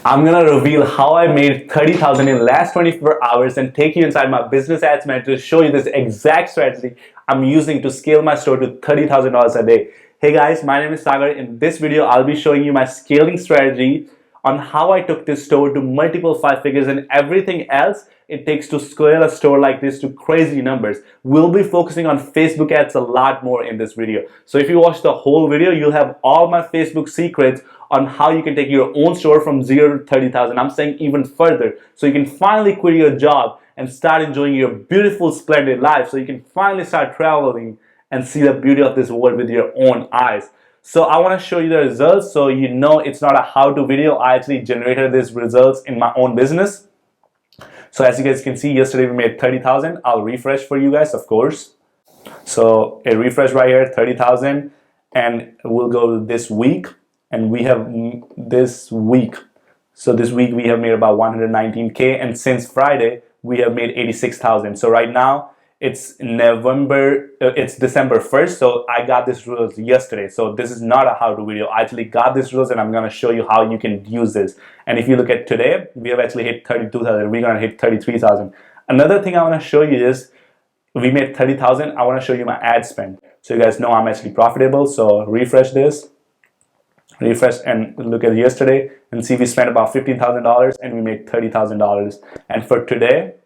I'm gonna reveal how I made 30,000 in last 24 hours and take you inside my business ads manager to show you this exact strategy I'm using to scale my store to $30,000 a day. Hey guys, my name is Sagar. In this video, I'll be showing you my scaling strategy on how I took this store to multiple 5 figures and everything else it takes to scale a store like this to crazy numbers. We'll be focusing on Facebook ads a lot more in this video. So if you watch the whole video, you'll have all my Facebook secrets on how you can take your own store from 0 to 30,000. I'm saying even further. So you can finally quit your job and start enjoying your beautiful, splendid life. So you can finally start traveling and see the beauty of this world with your own eyes. So I want to show you the results so you know it's not a how-to video. I actually generated these results in my own business. So as you guys can see, yesterday we made 30,000. I'll refresh for you guys, of course. So a refresh right here, 30,000, and we'll go to this week. And we have this week. So this week we have made about 119K, and since Friday we have made 86,000. So right now it's December 1st. So I got this rules yesterday. So this is not a how-to video. I actually got this rules and I'm gonna show you how you can use this. And if you look at today, we have actually hit 32,000. We're gonna hit 33,000. Another thing I wanna show you is we made 30,000. I wanna show you my ad spend. So you guys know I'm actually profitable. So refresh this. Refresh and look at yesterday and see we spent about $15,000 and we made $30,000. And for today,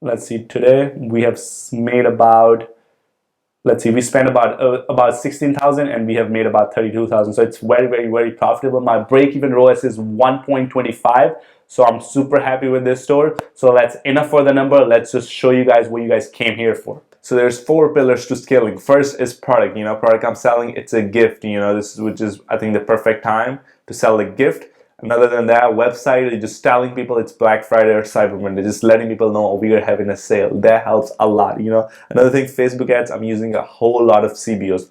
let's see, today we have made about, let's see, we spent about 16,000 and we have made about 32,000. So it's very, very, very profitable. My break-even ROAS is 1.25. So I'm super happy with this store. So that's enough for the number. Let's just show you guys what you guys came here for. So there's 4 pillars to scaling. First is product. Product I'm selling, it's a gift. Which is I think the perfect time to sell a gift. And other than that, website, you're just telling people it's Black Friday or Cyber Monday, just letting people know we are having a sale. That helps a lot. Another thing, Facebook ads, I'm using a whole lot of CBOs,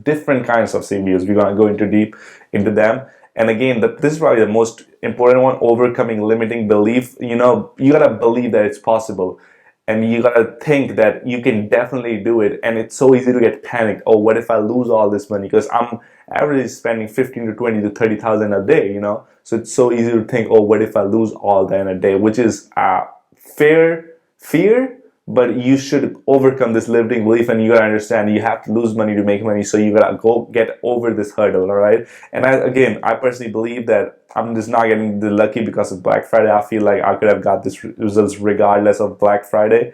different kinds of CBOs. We're gonna go into deep into them. And again, this is probably the most important one, overcoming limiting belief. You gotta believe that it's possible. And you gotta think that you can definitely do it. And it's so easy to get panicked. Oh, what if I lose all this money? Because I'm averagely spending 15 to 20 to 30,000 a day, So it's so easy to think, oh, what if I lose all that in a day? Which is fair fear, but you should overcome this limiting belief, and you gotta understand you have to lose money to make money. So you gotta go get over this hurdle, all right? And I personally believe that I'm just not getting the lucky because of Black Friday. I feel like I could have got this results regardless of Black Friday.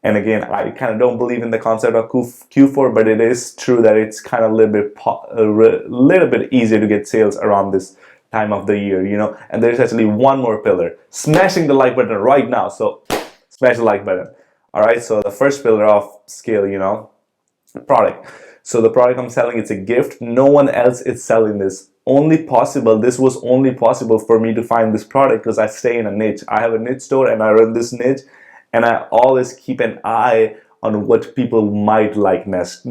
And again, I kind of don't believe in the concept of Q4, but it is true that it's kind of a little bit easier to get sales around this time of the year, And there's actually one more pillar, smashing the like button right now. So smash the like button. All right, so the first pillar of scale, product. So the product I'm selling, it's a gift. No one else is selling this. This was only possible for me to find this product because I stay in a niche. I have a niche store and I run this niche, and I always keep an eye on what people might like next,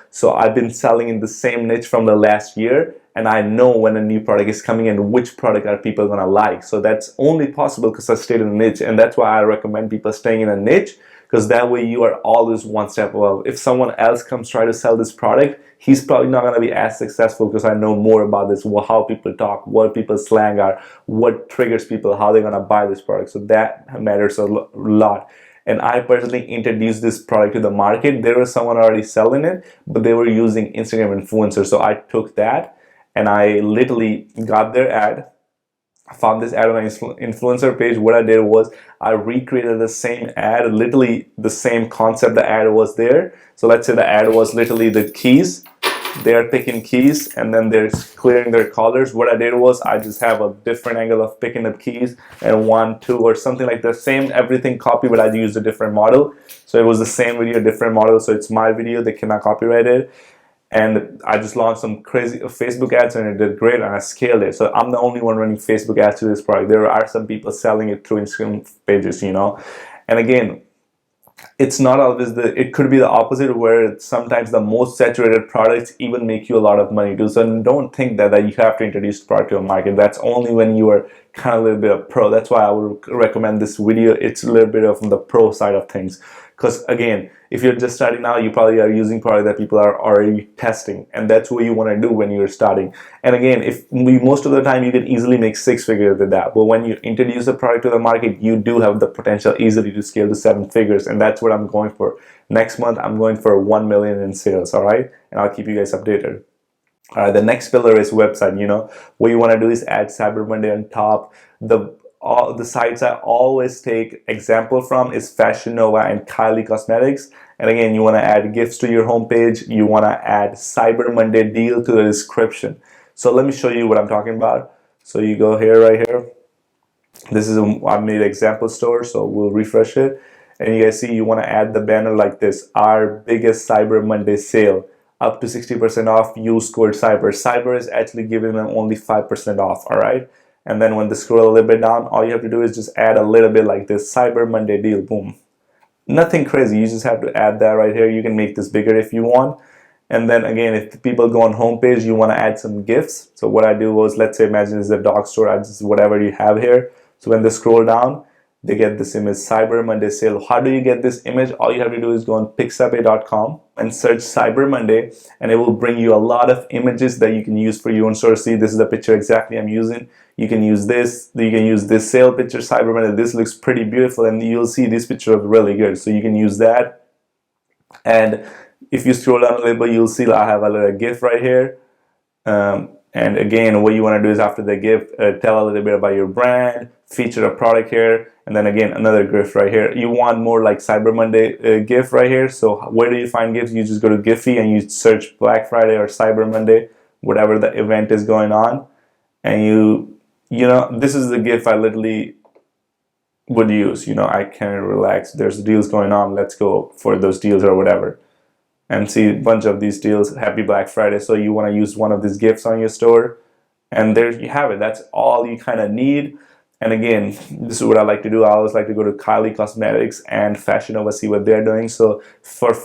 So I've been selling in the same niche from the last year, and I know when a new product is coming and which product are people gonna like. So that's only possible because I stayed in a niche, and that's why I recommend people staying in a niche, because that way you are always one step above. If someone else comes try to sell this product, he's probably not gonna be as successful because I know more about this, how people talk, what people's slang are, what triggers people, how they're gonna buy this product. So that matters a lot. And I personally introduced this product to the market. There was someone already selling it, but they were using Instagram influencers. So I took that and I literally got their ad. I found this ad on an influencer page. What I did was I recreated the same ad, literally the same concept the ad was there. So let's say the ad was literally the keys. They're picking keys and then they're clearing their collars. What I did was I just have a different angle of picking up keys and 1, 2 or something like the same, everything copy, but I used a different model. So it was the same video, different model. So it's my video, they cannot copyright it. And I just launched some crazy Facebook ads and it did great, and I scaled it. So I'm the only one running Facebook ads to this product. There are some people selling it through Instagram pages, And again, it's not always it could be the opposite, where sometimes the most saturated products even make you a lot of money too. So don't think that you have to introduce the product to a market. That's only when you are kind of a little bit of pro. That's why I would recommend this video. It's a little bit of the pro side of things. Because again, if you're just starting out, you probably are using product that people are already testing, and that's what you want to do when you're starting. And again, most of the time you can easily make 6 figures with that, but when you introduce a product to the market, you do have the potential easily to scale to 7 figures, and that's what I'm going for. Next month I'm going for 1 million in sales. All right, and I'll keep you guys updated. The next pillar is website. What you want to do is add Cyber Monday on top. All the sites I always take example from is Fashion Nova and Kylie Cosmetics. And again, you want to add gifts to your homepage. You want to add Cyber Monday deal to the description. So let me show you what I'm talking about. So you go here, right here. This is I made an example store, so we'll refresh it. And you guys see, you want to add the banner like this: our biggest Cyber Monday sale, up to 60% off, use code cyber. Cyber is actually giving them only 5% off, all right? And then when they scroll a little bit down, all you have to do is just add a little bit like this: Cyber Monday deal, boom. Nothing crazy, you just have to add that right here. You can make this bigger if you want. And then again, if the people go on homepage, you want to add some gifts. So what I do was, let's say, imagine it's a dog store, I just whatever you have here. So when they scroll down, they get this image, Cyber Monday sale. How do you get this image? All you have to do is go on pixabay.com and search Cyber Monday, and it will bring you a lot of images that you can use for your own store. See, this is the picture exactly I'm using. You can use this, you can use this sale picture, Cyber Monday. This looks pretty beautiful, and you'll see this picture is really good. So you can use that. And if you scroll down a little bit, you'll see I have a little gift right here. And again, what you want to do is after the gift, tell a little bit about your brand, feature a product here, and then again, another gift right here. You want more like Cyber Monday gift right here. So where do you find gifts? You just go to Giphy and you search Black Friday or Cyber Monday, whatever the event is going on. And you know, this is the gift I literally would use. I can't relax. There's deals going on. Let's go for those deals or whatever. And see a bunch of these deals. Happy Black Friday. So you want to use one of these gifts on your store, and there you have it. That's all you kind of need. And again, this is what I like to do. I always like to go to Kylie Cosmetics and Fashion Nova, see what they're doing. So for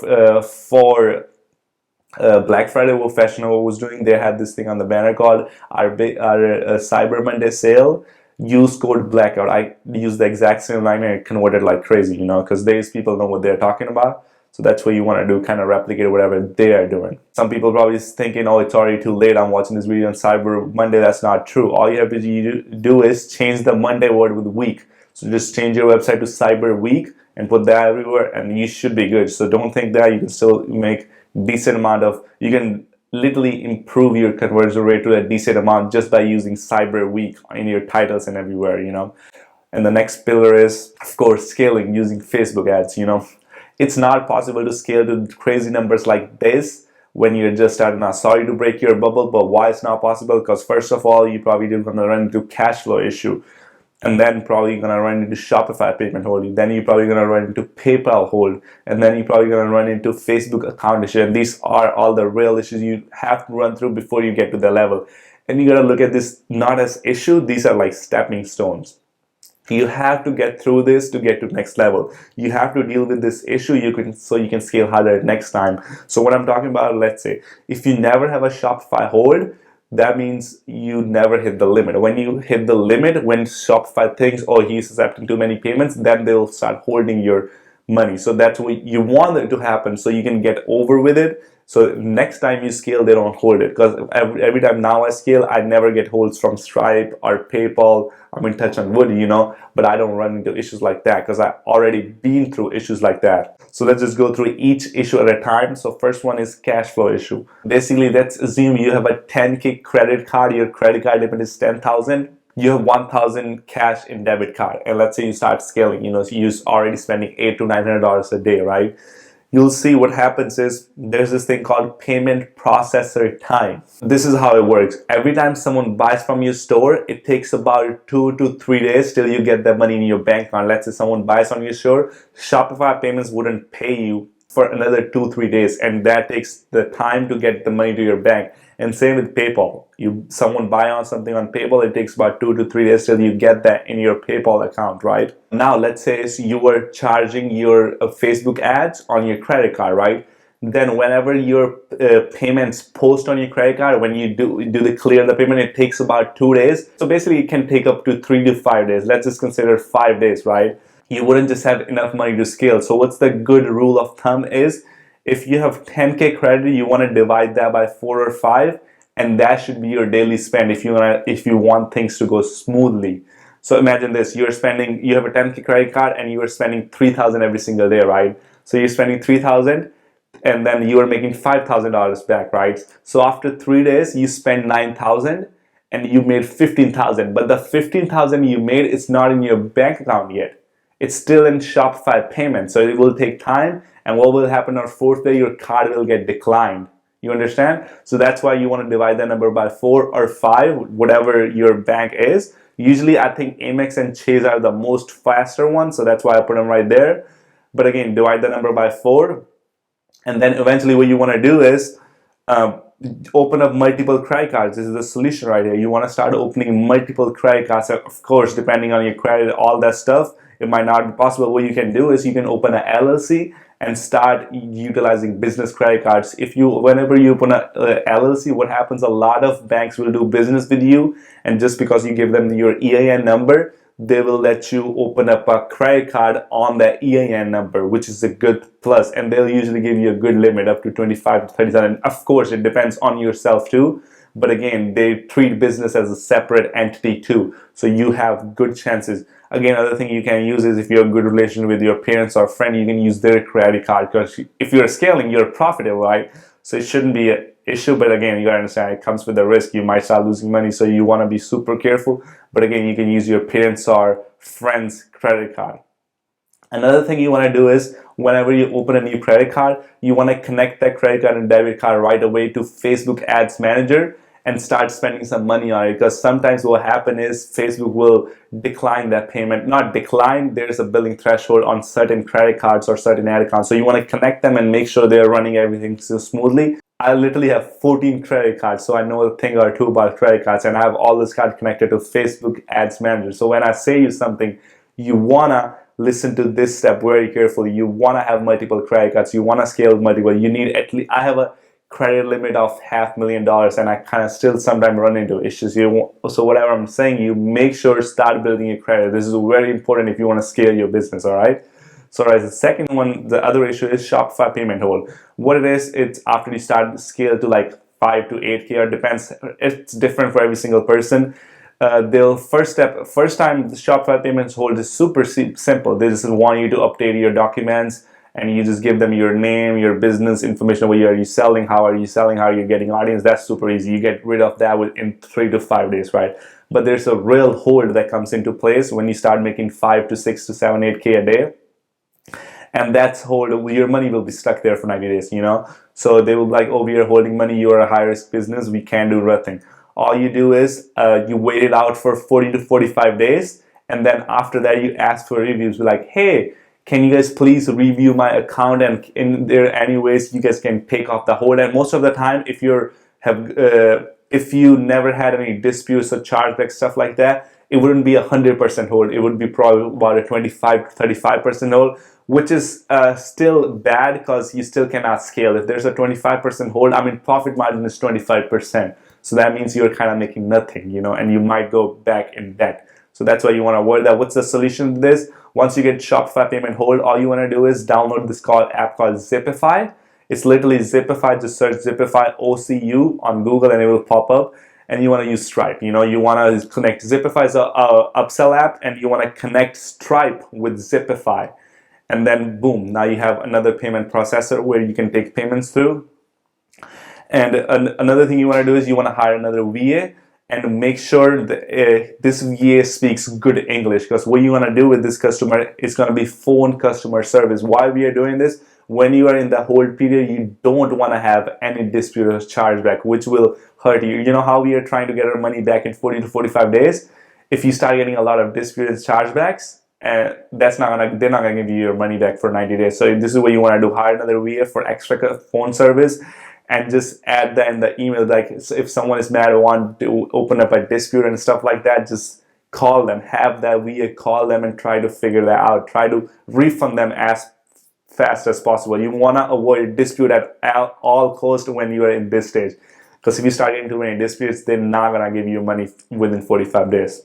Black Friday, what Fashion Nova was doing, they had this thing on the banner called our Cyber Monday sale. Use code blackout. I use the exact same line and it converted like crazy, because these people know what they're talking about. So that's what you want to do, kind of replicate whatever they are doing. Some people probably thinking, oh, it's already too late, I'm watching this video on Cyber Monday. That's not true. All you have to do is change the Monday word with week. So just change your website to Cyber Week and put that everywhere, and you should be good. So don't think that you can still make decent amount of, you can literally improve your conversion rate to a decent amount just by using Cyber Week in your titles and everywhere, And the next pillar is, of course, scaling using Facebook ads, It's not possible to scale to crazy numbers like this when you're just starting out. Sorry to break your bubble, but why it's not possible? Because first of all, you're probably going to run into cash flow issue, and then probably going to run into Shopify payment hold. Then you're probably going to run into PayPal hold, and then you're probably going to run into Facebook account issue. And these are all the real issues you have to run through before you get to the level. And you got to look at this not as issue. These are like stepping stones. You have to get through this to get to next level. You have to deal with this issue so you can scale harder next time. So what I'm talking about, let's say, if you never have a Shopify hold, that means you never hit the limit. When you hit the limit, when Shopify thinks, oh, he's accepting too many payments, then they'll start holding your money. So that's what you want it to happen, so you can get over with it. So next time you scale, they don't hold it. Because every time now I scale, I never get holds from Stripe or PayPal. I'm in touch on wood, but I don't run into issues like that because I've already been through issues like that. So let's just go through each issue at a time. So first one is cash flow issue. Basically, let's assume you have a 10K credit card. Your credit card limit is 10,000. You have 1,000 cash in debit card. And let's say you start scaling, so you're already spending $800 to $900 a day, right? You'll see what happens is there's this thing called payment processor time. This is how it works. Every time someone buys from your store, it takes about 2 to 3 days till you get that money in your bank account. Let's say someone buys on your store, Shopify payments wouldn't pay you for another 2-3 days, and that takes the time to get the money to your bank. And same with PayPal. Someone buy on something on PayPal, it takes about 2 to 3 days till you get that in your PayPal account, right? Now, let's say you were charging your Facebook ads on your credit card, right? Then whenever your payments post on your credit card, when you do the clear the payment, it takes about 2 days. So basically, it can take up to 3 to 5 days. Let's just consider 5 days, right? you wouldn't just have enough money to scale. So what's the good rule of thumb is, if you have 10K credit, you want to divide that by 4 or 5, and that should be your daily spend if you want things to go smoothly. So imagine this, you have a 10K credit card and you are spending 3,000 every single day, right? So you're spending 3,000 and then you are making $5,000 back, right? So after 3 days, you spend 9,000 and you made 15,000, but the 15,000 you made is not in your bank account yet. It's still in Shopify payment, so it will take time, and what will happen on 4th day, your card will get declined. You understand? So that's why you want to divide the number by 4 or 5, whatever your bank is. Usually I think Amex and Chase are the most faster ones, so that's why I put them right there. But again, divide the number by 4, and then eventually what you want to do is open up multiple credit cards. This is the solution right here. You want to start opening multiple credit cards. Of course, depending on your credit, all that stuff, it might not be possible. What you can do is you can open an LLC and start utilizing business credit cards. Whenever you open a LLC, what happens, a lot of banks will do business with you, and just because you give them your EIN number, they will let you open up a credit card on that EIN number, which is a good plus, and they'll usually give you a good limit up to 25 to 30,000. Of course, it depends on yourself too, but again, they treat business as a separate entity too, so you have good chances. Again, another thing you can use is, if you have a good relation with your parents or friend, you can use their credit card, because if you're scaling, you're profitable, right? So it shouldn't be an issue, but again, you gotta understand, it comes with a risk. You might start losing money, so you want to be super careful. But again, you can use your parents or friends' credit card. Another thing you want to do is, whenever you open a new credit card, you want to connect that credit card and debit card right away to Facebook Ads Manager and start spending some money on it, because sometimes what will happen is Facebook will decline that payment. Not decline, there's a billing threshold on certain credit cards or certain ad accounts. So you want to connect them and make sure they're running everything so smoothly. I literally have 14 credit cards, so I know a thing or two about credit cards, and I have all this cards connected to Facebook Ads Manager. So when I say you something, you wanna listen to this step very carefully. You wanna have multiple credit cards. You wanna scale multiple. You need at least, I have a credit limit of $500,000, and I kind of still sometimes run into issues. So whatever I'm saying, you make sure start building your credit. This is very important if you want to scale your business, all right? So right, the second one, the other issue is Shopify payment hold. What it is, it's after you start scale to like 5 to 8K, or depends, it's different for every single person. They'll first time the Shopify payments hold is super simple. They just want you to update your documents, and you just give them your name, your business information, what are you selling, how are you selling, how are you getting audience. That's super easy. You get rid of that within 3 to 5 days, right? But there's a real hold that comes into place when you start making 5 to 6 to 7, 8K a day. And that's hold, your money will be stuck there for 90 days, you know? So they will be like, oh, we are holding money, you are a high risk business, we can't do nothing. All you do is you wait it out for 40 to 45 days, and then after that you ask for reviews. Be like, hey, can you guys please review my account, and in there any ways you guys can take off the hold. And most of the time, if you never had any disputes or chargebacks, stuff like that, it wouldn't be 100% hold. It would be probably about a 25 to 35% hold, which is still bad, because you still cannot scale. If there's a 25% hold, I mean, profit margin is 25%. So that means you're kind of making nothing, you know, and you might go back in debt. So that's why you want to avoid that. What's the solution to this? Once you get Shopify payment hold, all you want to do is download this app called Zipify. It's literally Zipify. Just search Zipify OCU on Google and it will pop up. And you want to use Stripe. You know, you want to connect Zipify as a upsell app, and you want to connect Stripe with Zipify. And then boom, now you have another payment processor where you can take payments through. And another thing you want to do is you want to hire another VA, and make sure that this VA speaks good English, because what you want to do with this customer is going to be phone customer service. Why we are doing this? When you are in the hold period, you don't want to have any dispute or chargeback, which will hurt you. You know how we are trying to get our money back in 40 to 45 days? If you start getting a lot of disputes and chargebacks, they're not gonna give you your money back for 90 days. So this is what you want to do: hire another VA for extra phone service, and just add that in the email. Like, if someone is mad or want to open up a dispute and stuff like that, just call them. Have that VA call them and try to figure that out. Try to refund them as fast as possible. You want to avoid dispute at all costs when you are in this stage, because if you start getting too many disputes, they're not gonna give you money within 45 days.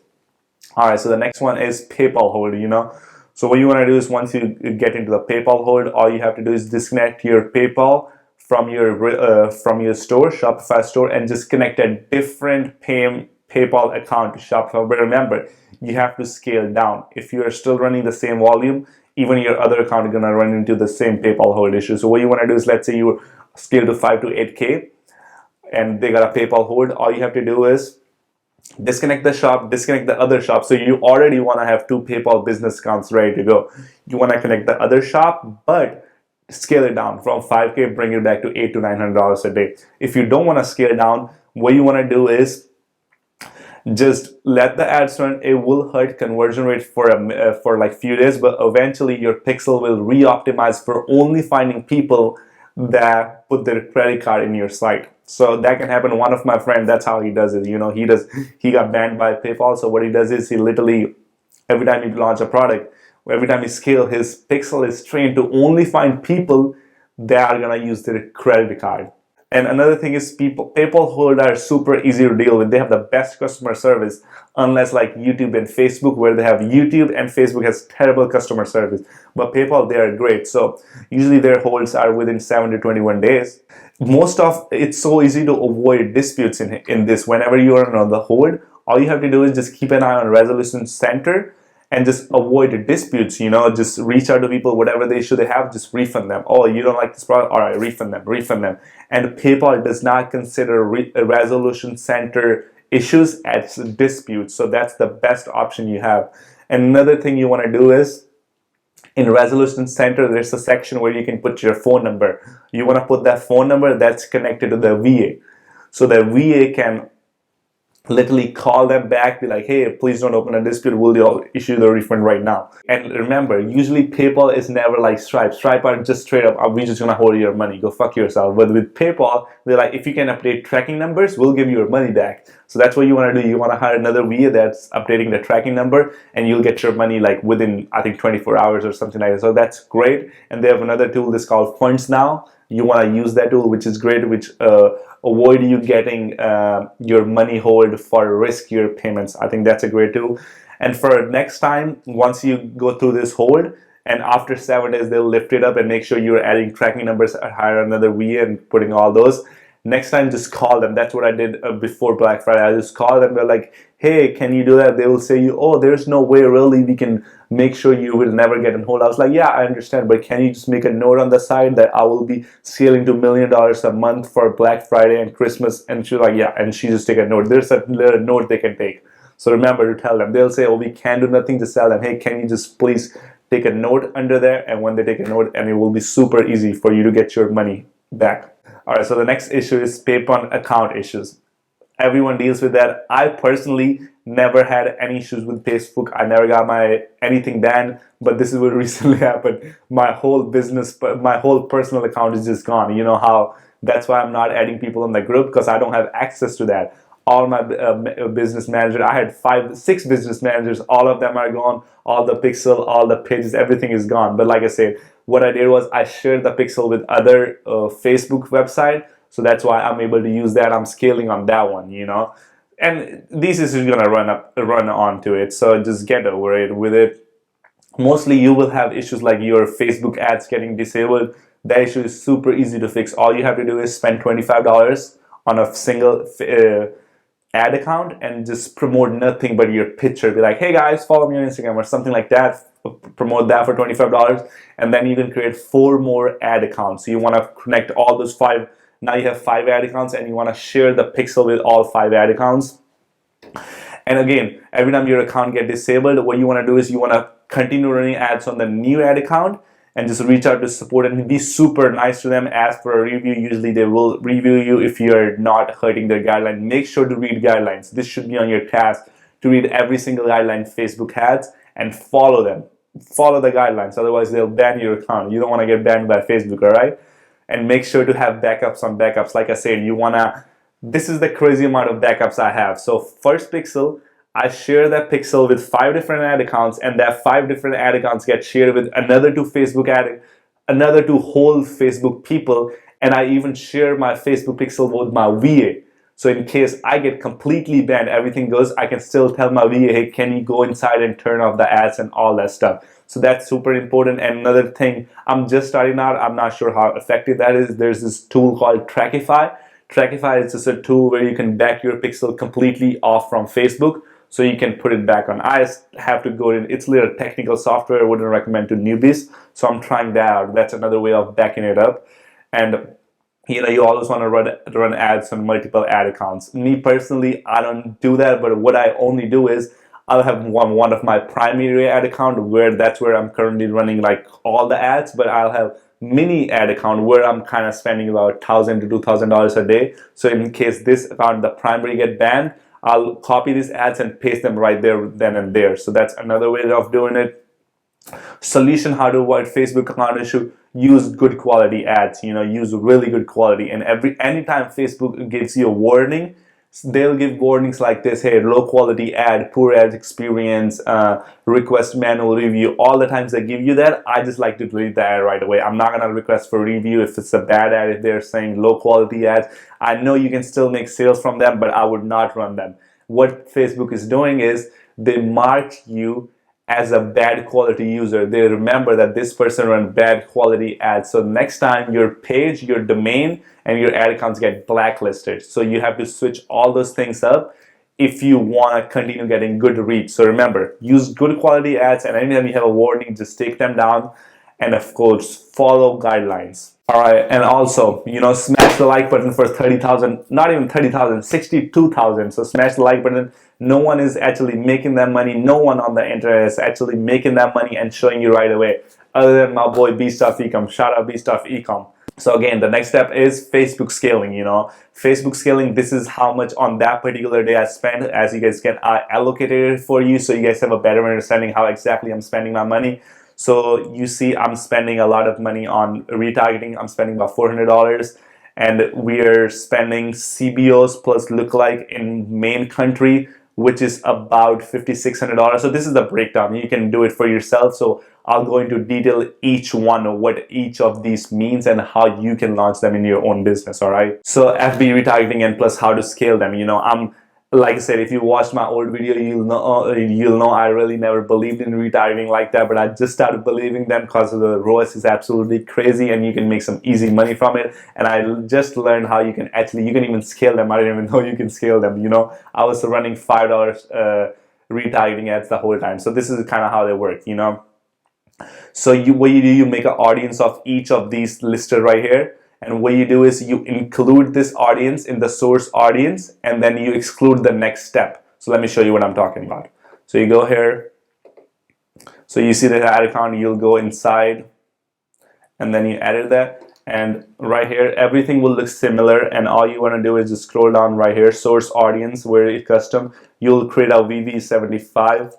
All right, so the next one is PayPal hold. You know, So what you want to do is once you get into the PayPal hold, all you have to do is disconnect your PayPal from your store, Shopify store, and just connect a different PayPal account to Shopify. But remember, you have to scale down. If you are still running the same volume, even your other account is gonna run into the same PayPal hold issue. So what you want to do is, let's say you scale to 5 to 8K, and they got a PayPal hold. All you have to do is disconnect the shop, disconnect the other shop. So you already want to have 2 PayPal business accounts ready to go. You want to connect the other shop, but scale it down from 5K, bring it back to $800 to $900 a day. If you don't want to scale down, what you want to do is just let the ads run. It will hurt conversion rate for like few days, but eventually your pixel will re-optimize for only finding people that put their credit card in your site. So that can happen. One of my friends, that's how he does it. He got banned by PayPal. So what he does is he literally, every time he launch a product, every time he scale, his pixel is trained to only find people that are gonna use their credit card. And another thing is PayPal hold are super easy to deal with. They have the best customer service, unless like YouTube and Facebook, where they have YouTube and Facebook has terrible customer service. But PayPal, they are great. So usually their holds are within 7 to 21 days. It's so easy to avoid disputes in this. Whenever you are on the hold, all you have to do is just keep an eye on resolution center and just avoid disputes. Just reach out to people, whatever the issue they have, just refund them. Oh, you don't like this product? All right, refund them. And PayPal does not consider resolution center issues as disputes. So that's the best option you have. And another thing you want to do is, in resolution center, there's a section where you can put your phone number. You want to put that phone number that's connected to the VA. So the VA can literally call them back, be like, hey, please don't open a dispute, we'll issue the refund right now. And remember, usually PayPal is never like Stripe. Stripe are just straight up, we're just gonna hold your money, go fuck yourself. But with PayPal, they're like, if you can update tracking numbers, we'll give you your money back. So that's what you want to do. You want to hire another VA that's updating the tracking number, and you'll get your money like within, I think, 24 hours or something like that. So that's great. And they have another tool that's called Funds Now. You want to use that tool, which is great, which avoid you getting your money hold for riskier payments. I think that's a great tool. And for next time, once you go through this hold, and after 7 days, they'll lift it up and make sure you're adding tracking numbers, hire another VA and putting all those. Next time, just call them. That's what I did before Black Friday. I just called them. They're like, hey, can you do that? They will say, oh, there's no way really we can make sure you will never get in hold. I was like, yeah, I understand, but can you just make a note on the side that I will be scaling to $1 million a month for Black Friday and Christmas? And she's like, yeah, and she just take a note. There's a little note they can take. So remember to tell them. They'll say, oh, we can't do nothing. Just tell them, hey, can you just please take a note under there? And when they take a note, and it will be super easy for you to get your money back. All right, so the next issue is PayPal account issues. Everyone deals with that. I personally never had any issues with Facebook. I never got anything banned, but this is what recently happened. My whole personal account is just gone. You know how, that's why I'm not adding people in the group, because I don't have access to that. All my business managers, I had 6 business managers, all of them are gone. All the pixel, all the pages, everything is gone. But like I said, what I did was I shared the pixel with other Facebook website. So that's why I'm able to use that. I'm scaling on that one, And this is going to run onto it. So just get over it with it. Mostly you will have issues like your Facebook ads getting disabled. That issue is super easy to fix. All you have to do is spend $25 on a single ad account and just promote nothing but your picture. Be like, hey guys, follow me on Instagram or something like that. Promote that for $25, and then you can create 4 more ad accounts. So you want to connect all those 5. Now you have 5 ad accounts, and you want to share the pixel with all 5 ad accounts. And again, every time your account gets disabled, what you want to do is you want to continue running ads on the new ad account and just reach out to support and be super nice to them. Ask for a review. Usually they will review you if you're not hurting their guidelines. Make sure to read guidelines. This should be on your task, to read every single guideline Facebook has and follow them. Follow the guidelines, otherwise they'll ban your account. You don't want to get banned by Facebook, all right? And make sure to have backups on backups. Like I said, this is the crazy amount of backups I have. So first pixel, I share that pixel with 5 different ad accounts, and that 5 different ad accounts get shared with another 2 whole Facebook people, and I even share my Facebook pixel with my VA. So in case I get completely banned, everything goes, I can still tell my VA, hey, can you go inside and turn off the ads and all that stuff. So that's super important. And another thing, I'm just starting out, I'm not sure how effective that is. There's this tool called Trackify. Trackify is just a tool where you can back your pixel completely off from Facebook, so you can put it back on. I have to go in, it's a little technical software, I wouldn't recommend to newbies, so I'm trying that out. That's another way of backing it up. And you always want to run ads on multiple ad accounts. Me personally, I don't do that, but what I only do is I'll have one of my primary ad account where that's where I'm currently running like all the ads, but I'll have mini ad account where I'm kind of spending about $1,000 to $2,000 a day. So in case this account, the primary, get banned, I'll copy these ads and paste them right there then and there. So that's another way of doing it. Solution how to avoid Facebook account issue: use good quality ads, use really good quality. And anytime Facebook gives you a warning, they'll give warnings like this: hey, low quality ad, poor ad experience, request manual review. All the times they give you that, I just like to delete that ad right away. I'm not gonna request for review if it's a bad ad. If they're saying low quality ads, I know you can still make sales from them, but I would not run them. What Facebook is doing is they mark you as a bad quality user. They remember that this person ran bad quality ads. So next time your page, your domain, and your ad accounts get blacklisted. So you have to switch all those things up if you want to continue getting good reach. So remember, use good quality ads, and anytime you have a warning, just take them down. And of course, follow guidelines. All right, and also, smash the like button for 30,000, not even 30,000, 62,000. So smash the like button. No one is actually making that money. No one on the internet is actually making that money and showing you right away, other than my boy B-Stuff Ecom. Shout out B-Stuff Ecom. So again, the next step is Facebook scaling. Facebook scaling, this is how much on that particular day I spend. As you guys can, I allocated it for you so you guys have a better understanding how exactly I'm spending my money. So you see, I'm spending a lot of money on retargeting. I'm spending about $400, and we're spending CBOs plus lookalike in main country, which is about $5,600. So this is the breakdown. You can do it for yourself. So I'll go into detail each one, what each of these means and how you can launch them in your own business. All right. So FB retargeting and plus how to scale them. Like I said, if you watched my old video, you'll know I really never believed in retargeting like that, but I just started believing them because the ROAS is absolutely crazy and you can make some easy money from it. And I just learned how you can even scale them. I didn't even know you can scale them. I was running $5 retargeting ads the whole time. So this is kind of how they work. So what you do, you make an audience of each of these listed right here. And what you do is you include this audience in the source audience, and then you exclude the next step. So let me show you what I'm talking about. So you go here. So you see the ad account, you'll go inside, and then you edit that. And right here, everything will look similar. And all you want to do is just scroll down right here, source audience, where it's custom. You'll create a VV75.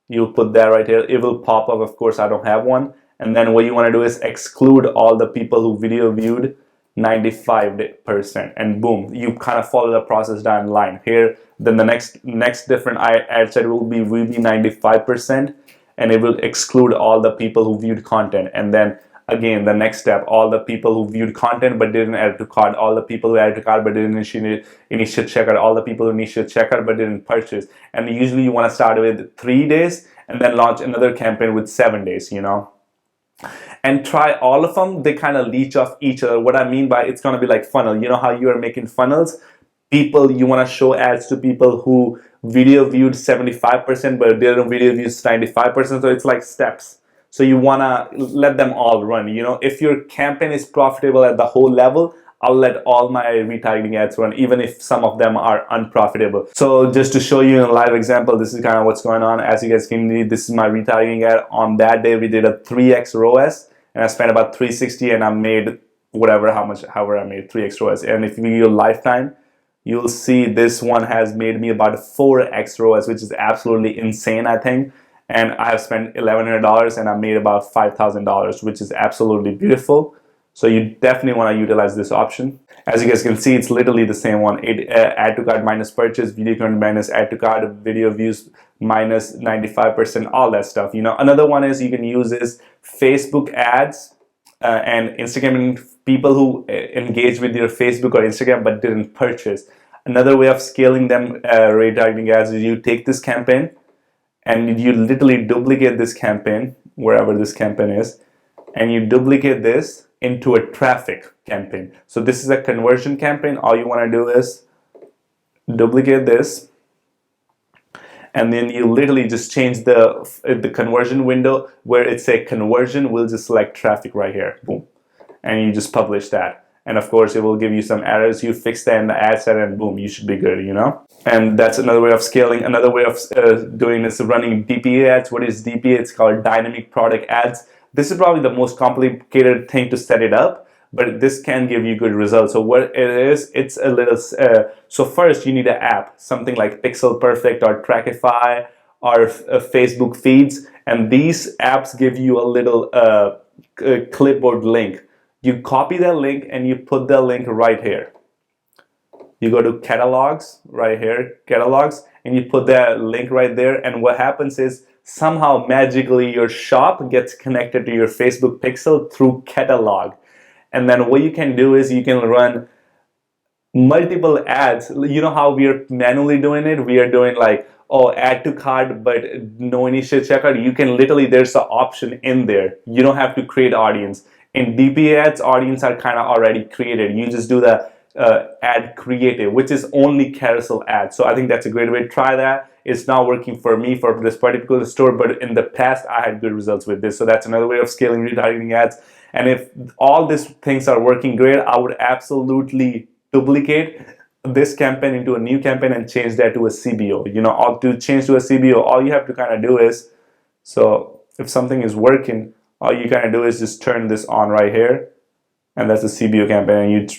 You'll put that right here. It will pop up. Of course, I don't have one. And then what you want to do is exclude all the people who video viewed 95%, and boom, you kind of follow the process down the line here. Then the next different ad set will be VV 95%, and it will exclude all the people who viewed content. And then again, the next step, all the people who viewed content but didn't add to cart, all the people who added to cart but didn't initiate checkout, all the people who initiate checkout but didn't purchase. And usually you want to start with 3 days and then launch another campaign with 7 days, and try all of them. They kind of leech off each other. What I mean by it's going to be like funnel. You know how you are making funnels? You want to show ads to people who video viewed 75% but didn't video views 95%. So it's like steps. So you want to let them all run. If your campaign is profitable at the whole level, I'll let all my retargeting ads run, even if some of them are unprofitable. So just to show you a live example, this is kind of what's going on. As you guys can see, this is my retargeting ad. On that day, we did a 3x ROAS, and I spent about $360, and I made however I made 3x ROAS. And if you do your lifetime, you'll see this one has made me about 4x ROAS, which is absolutely insane, I think. And I have spent $1,100, and I made about $5,000, which is absolutely beautiful. So you definitely want to utilize this option. As you guys can see, it's literally the same one. Add to cart minus purchase, video count minus add to cart, video views minus 95%, all that stuff. Another one is you can use is Facebook ads and Instagram, people who engage with your Facebook or Instagram but didn't purchase. Another way of scaling them retargeting ads is you take this campaign and you literally duplicate this campaign wherever this campaign is, and you duplicate this into a traffic campaign. So this is a conversion campaign. All you want to do is duplicate this, and then you literally just change the conversion window where it's a conversion. We'll just select traffic right here, boom, and you just publish that. And of course, it will give you some errors. You fix that in the ad set, and boom, you should be good, you know? And that's another way of scaling. Another way of doing this is running DPA ads. What is DPA? It's called dynamic product ads. This is probably the most complicated thing to set it up, but this can give you good results. So what it is, it's a little, so first you need an app, something like Pixel Perfect or Trackify or Facebook feeds. And these apps give you a little clipboard link. You copy that link and you put the link right here. You go to catalogs, right here, catalogs, and you put that link right there. And what happens is somehow magically your shop gets connected to your Facebook pixel through catalog. And then what you can do is you can run multiple ads. You know how we are manually doing it? We are doing like, oh, add to cart, but no initial checkout. You can literally, there's an option in there. You don't have to create audience. In DPA ads, audience are kind of already created. You just do the ad creative, which is only carousel ads. So I think that's a great way to try that. It's not working for me for this particular store, but in the past I had good results with this. So that's another way of scaling retargeting ads. And if all these things are working great, I would absolutely duplicate this campaign into a new campaign and change that to a CBO. You know, to change to a CBO, all you have to kind of do is, so if something is working, all you kind of do is just turn this on right here, and that's a CBO campaign. And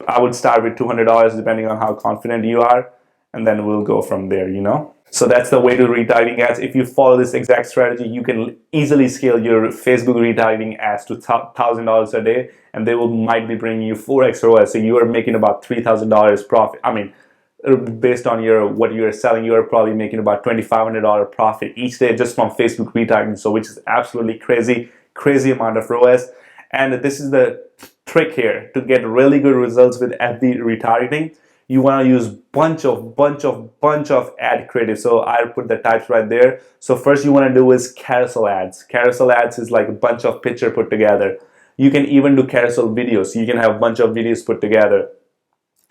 I would start with $200 depending on how confident you are, and then we'll go from there, you know? So that's the way to retargeting ads. If you follow this exact strategy, you can easily scale your Facebook retargeting ads to $1,000 a day, and they might be bringing you 4x ROAS. So you are making about $3,000 profit. I mean, based on what you're selling, you're probably making about $2,500 profit each day just from Facebook retargeting. So which is absolutely crazy amount of ROAS. And this is the trick here to get really good results with FB retargeting. You want to use bunch of ad creative. So I put the types right there. So first you want to do is carousel ads. Carousel ads is like a bunch of picture put together. You can even do carousel videos. You can have a bunch of videos put together.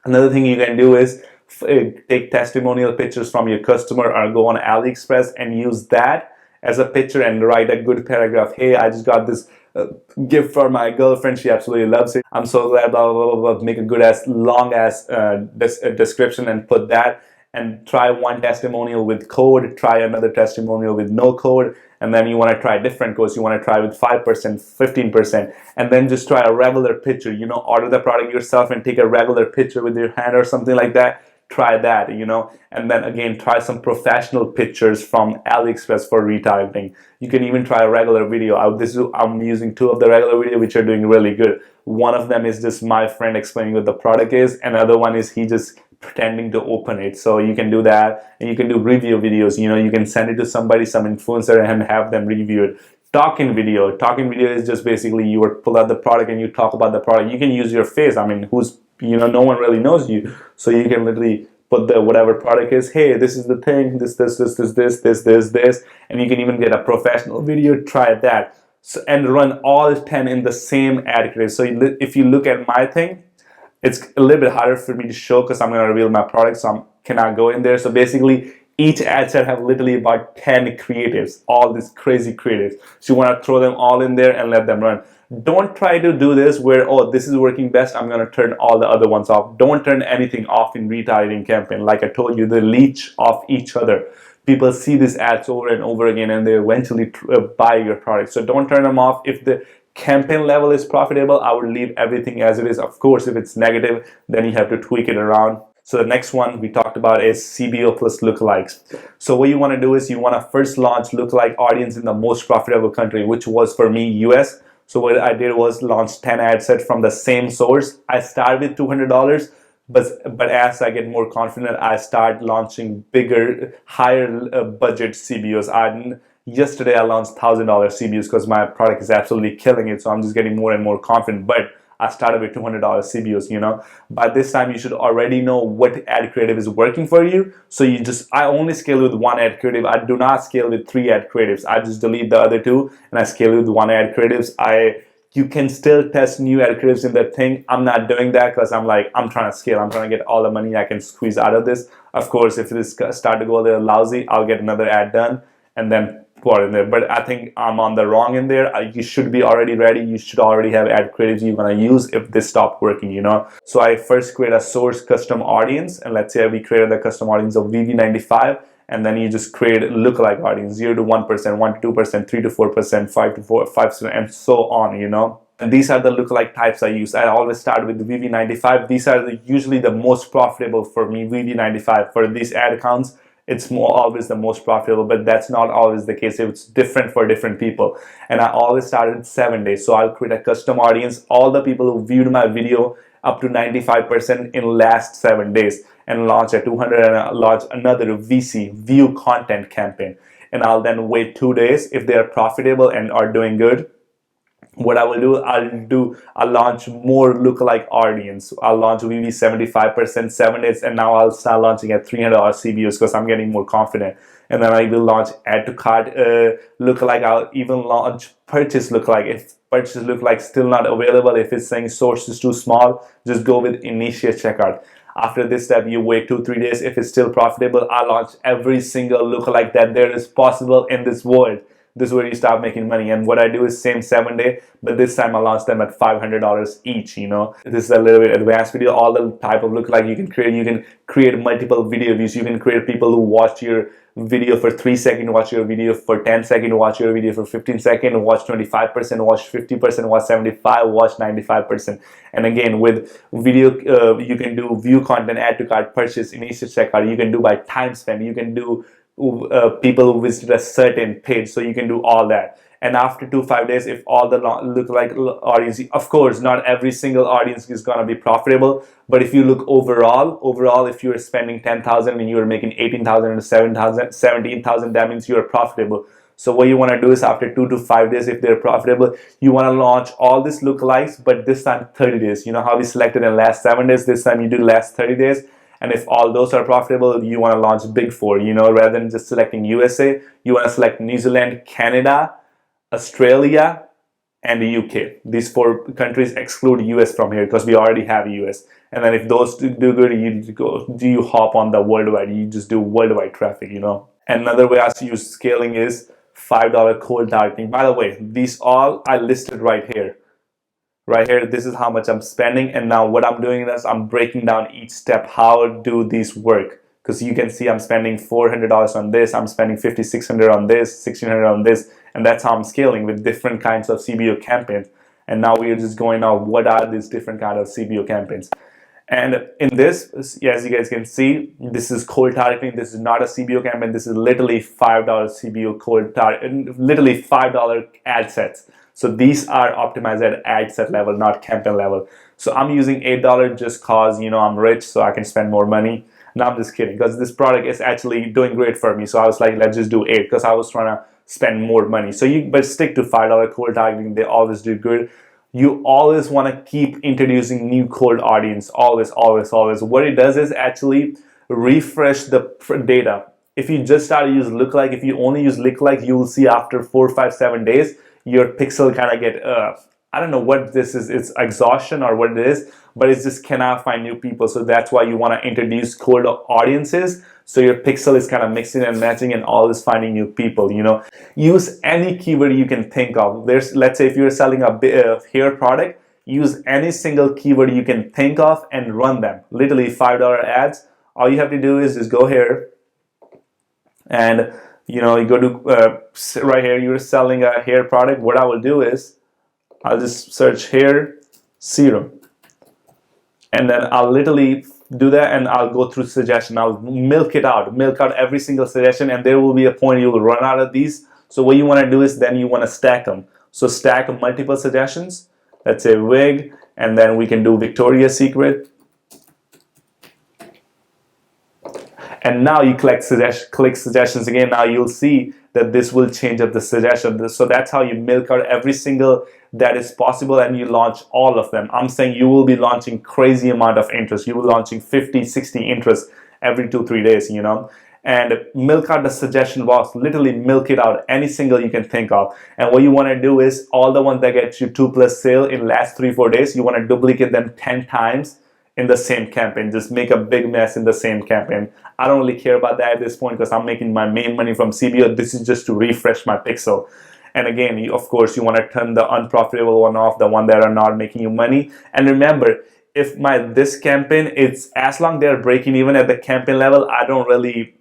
Another thing you can do is take testimonial pictures from your customer or go on AliExpress and use that as a picture and write a good paragraph. Hey, I just got this gift for my girlfriend. She absolutely loves it. I'm so glad, blah, blah, blah, blah. Make a good ass, long ass description and put that, and try one testimonial with code, try another testimonial with no code, and then you want to try different codes. You want to try with 5%, 15%, and then just try a regular picture. You know, order the product yourself and take a regular picture with your hand or something like that. Try that, you know, and then again try some professional pictures from AliExpress for retargeting. You can even try a regular video. I'm using 2 of the regular video which are doing really good. One of them is just my friend explaining what the product is, and another one is he just pretending to open it. So you can do that, and you can do review videos. You know, you can send it to somebody, some influencer, and have them review it. Talking video is just basically you pull out the product and you talk about the product. You can use your face. I mean, no one really knows you, so you can literally put the whatever product is. Hey, this is the thing. This, and you can even get a professional video. Try that, so, and run all 10 in the same ad creative. So if you look at my thing, it's a little bit harder for me to show because I'm going to reveal my product, so I cannot go in there. So basically, each ad set have literally about 10 creatives, all these crazy creatives. So you want to throw them all in there and let them run. Don't try to do this where, oh, this is working best, I'm going to turn all the other ones off. Don't turn anything off in retargeting campaign. Like I told you, they leech off each other. People see these ads over and over again and they eventually buy your product. So don't turn them off. If the campaign level is profitable, I would leave everything as it is. Of course, if it's negative, then you have to tweak it around. So the next one we talked about is CBO Plus lookalikes. So what you want to do is you want to first launch lookalike audience in the most profitable country, which was for me, US. So what I did was launch 10 ad sets from the same source. I started with $200, but as I get more confident, I start launching bigger, higher budget CBOs. Yesterday I launched $1,000 CBOs because my product is absolutely killing it. So I'm just getting more and more confident. But I started with $200 CBOs, you know. By this time, you should already know what ad creative is working for you. So I only scale with one ad creative. I do not scale with 3 ad creatives. I just delete the other 2 and I scale with 1 ad creatives. You can still test new ad creatives in that thing. I'm not doing that because I'm trying to scale. I'm trying to get all the money I can squeeze out of this. Of course, if this start to go there lousy, I'll get another ad done and then pour in there. But I think I'm on the wrong in there. You should be already ready. You should already have ad creatives you're gonna use if this stopped working, you know. So I first create a source custom audience, and let's say we created a custom audience of VV95, and then you just create lookalike audience, 0 to 1%, 1 to 2%, 3 to 4%, 5 to 5%, and so on, you know. And these are the lookalike types I use. I always start with the VV95. These are usually the most profitable for me, VV95. For these ad accounts, it's always the most profitable, but that's not always the case. It's different for different people. And I always start in 7 days. So I'll create a custom audience, all the people who viewed my video up to 95% in last 7 days, and launch at 200 and launch another VC, view content campaign. And I'll then wait 2 days. If they are profitable and are doing good, what I will do, I'll launch more lookalike audience. I'll launch VV 75%, 7 days, and now I'll start launching at $300 CBOs because I'm getting more confident. And then I will launch add to cart lookalike. I'll even launch purchase lookalike. If purchase lookalike still not available, if it's saying source is too small, just go with initiate checkout. After this step, you wait 2-3 days. If it's still profitable, I launch every single lookalike that there is possible in this world. This is where you start making money. And what I do is same 7 day, but this time I launch them at $500 each, you know. This is a little bit advanced video. All the type of lookalike you can create multiple video views. You can create people who watch your video for 3 seconds, watch your video for 10 seconds, watch your video for 15 seconds, watch 25%, watch 50%, watch 75%, watch 95%. And again, with video, you can do view content, add to cart, purchase, initiate checkout. You can do by time spent. You can do people who visit a certain page, so you can do all that. And after 2-5 days, if all the lookalike audience, of course not every single audience is gonna be profitable, but if you look overall, if you're spending 10,000 and you're making 18,000 or 7,000, 17,000, that means you're profitable. So what you want to do is after 2 to 5 days, if they're profitable, you want to launch all these lookalikes, but this time 30 days. You know how we selected in last 7 days, this time you do last 30 days. And if all those are profitable, you want to launch big 4, you know, rather than just selecting USA, you want to select New Zealand, Canada, Australia, and the UK. These 4 countries exclude US from here because we already have US. And then if those do good, you hop on the worldwide, you just do worldwide traffic, you know. Another way I use scaling is $5 cold targeting. By the way, these all I listed right here. Right here, this is how much I'm spending, and now what I'm doing is I'm breaking down each step. How do these work? Because you can see I'm spending $400 on this, I'm spending $5,600 on this, $1,600 on this, and that's how I'm scaling with different kinds of CBO campaigns. And now we're just going out, what are these different kinds of CBO campaigns? And in this, as you guys can see, this is cold targeting. This is not a CBO campaign. This is literally $5 CBO cold target, literally $5 ad sets. So these are optimized at ad set level, not campaign level. So I'm using $8 just cause, you know, I'm rich, so I can spend more money. No, I'm just kidding, because this product is actually doing great for me. So I was like, let's just do 8, because I was trying to spend more money. So but stick to $5 cold targeting. They always do good. You always want to keep introducing new cold audience. Always. What it does is actually refresh the data. If you just start to use lookalike, if you only use lookalike, you will see after 4, 5, 7 days, your pixel kind of get, I don't know what this is, it's exhaustion or what it is, but it just cannot find new people. So that's why you want to introduce cold audiences. So your pixel is kind of mixing and matching and always finding new people, you know. Use any keyword you can think of. Let's say if you're selling a hair product, use any single keyword you can think of and run them. Literally $5 ads. All you have to do is just go here and, you know, you go to right here, you're selling a hair product. What I will do is I'll just search hair serum, and then I'll literally do that, and I'll go through suggestion. I'll milk out every single suggestion, and there will be a point you will run out of these. So what you want to do is then you want to stack them. So stack multiple suggestions. Let's say wig, and then we can do Victoria's Secret. And now you click suggestions again. Now you'll see that this will change up the suggestion. So that's how you milk out every single that is possible, and you launch all of them. I'm saying you will be launching crazy amount of interest. You will be launching 50, 60 interests every 2-3 days, you know. And milk out the suggestion box, literally milk it out, any single you can think of. And what you want to do is all the ones that get you 2+ sale in last 3-4 days, you want to duplicate them 10 times in the same campaign. Just make a big mess in the same campaign. I don't really care about that at this point because I'm making my main money from CBO. This is just to refresh my pixel. And again, of course, you want to turn the unprofitable one off, the one that are not making you money. And remember, if this campaign, it's as long they're breaking even at the campaign level, I don't really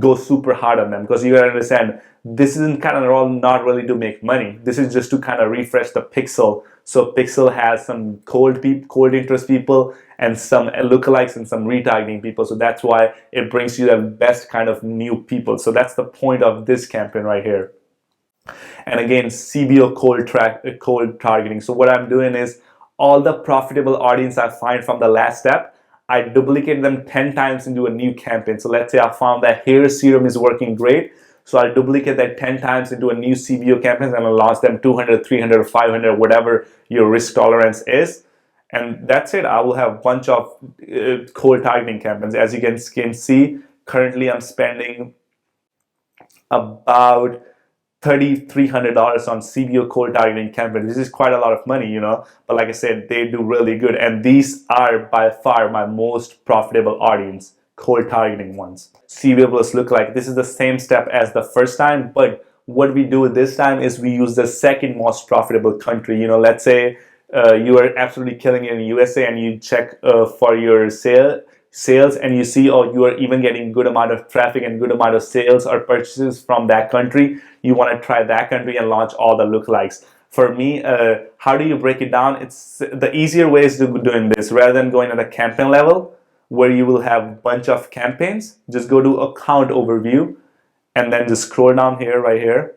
go super hard on them, because you gotta understand, this isn't kind of all not really to make money. This is just to kind of refresh the pixel. So pixel has some cold interest people and some lookalikes and some retargeting people. So that's why it brings you the best kind of new people. So that's the point of this campaign right here. And again, CBO cold targeting. So what I'm doing is all the profitable audience I find from the last step, I duplicate them 10 times into a new campaign. So let's say I found that hair serum is working great. So I'll duplicate that 10 times into a new CBO campaign, and I'll launch them 200, 300, or 500, whatever your risk tolerance is. And that's it. I will have a bunch of cold targeting campaigns. As you can see, currently I'm spending about $3,300 on CBO cold targeting campaigns. This is quite a lot of money, you know, but like I said, they do really good, and these are by far my most profitable audience, cold targeting ones. CBO Plus lookalike, this is the same step as the first time, but what we do this time is we use the second most profitable country. You know, let's say you are absolutely killing it in USA, and you check for your sales, and you see, oh, you are even getting good amount of traffic and good amount of sales or purchases from that country. You want to try that country and launch all the lookalikes. For me, how do you break it down? It's the easier way is to doing this rather than going at a campaign level where you will have a bunch of campaigns. Just go to account overview and then just scroll down here, right here,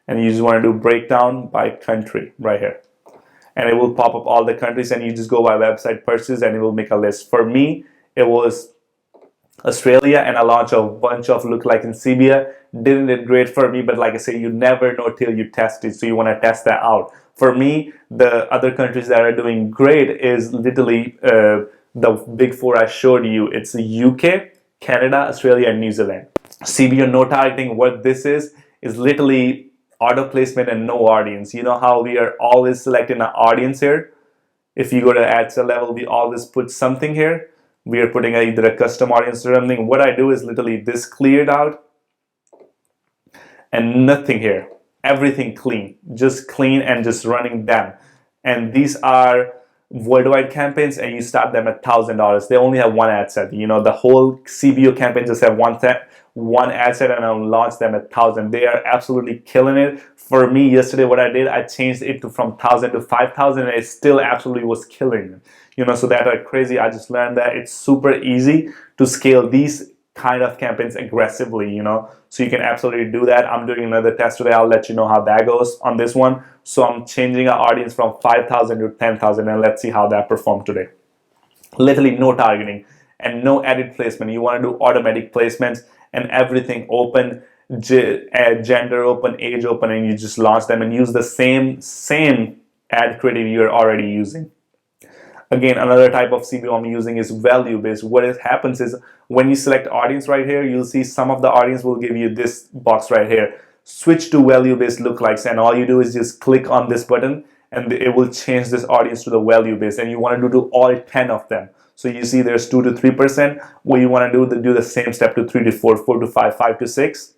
and you just want to do breakdown by country right here. And it will pop up all the countries, and you just go by website purchase and it will make a list. For me, it was Australia, and I launched a bunch of lookalike in CBO. Did great for me, but like I say, you never know till you test it, so you want to test that out. For me, the other countries that are doing great is literally the big four I showed you. It's the UK, Canada, Australia, and New Zealand. CBO no targeting, what this is literally auto placement and no audience. You know how we are always selecting an audience here? If you go to ad set level, we always put something here. We are putting either a custom audience or something. What I do is literally this cleared out and nothing here. Everything clean, just clean and just running them. And these are worldwide campaigns, and you start them at $1,000. They only have one ad set. You know, the whole CBO campaign just have one ad set, and I'll launch them at 1,000. They are absolutely killing it. For me, yesterday, what I did, I changed it from 1,000 to 5,000, and it still absolutely was killing it. You know, so that are crazy. I just learned that it's super easy to scale these kind of campaigns aggressively, you know, so you can absolutely do that. I'm doing another test today. I'll let you know how that goes on this one. So I'm changing our audience from 5,000 to 10,000, and let's see how that performed today. Literally no targeting and no edit placement. You want to do automatic placements and everything open, gender open, age open, and you just launch them and use the same ad creative you're already using. Again, another type of CBO I'm using is value-based. What happens is when you select audience right here, you'll see some of the audience will give you this box right here. Switch to value-based lookalikes, and all you do is just click on this button, and it will change this audience to the value-based. And you want to do all 10 of them. So you see there's 2 to 3%. What you want to do the same step to 3 to 4, 4 to 5, 5 to 6.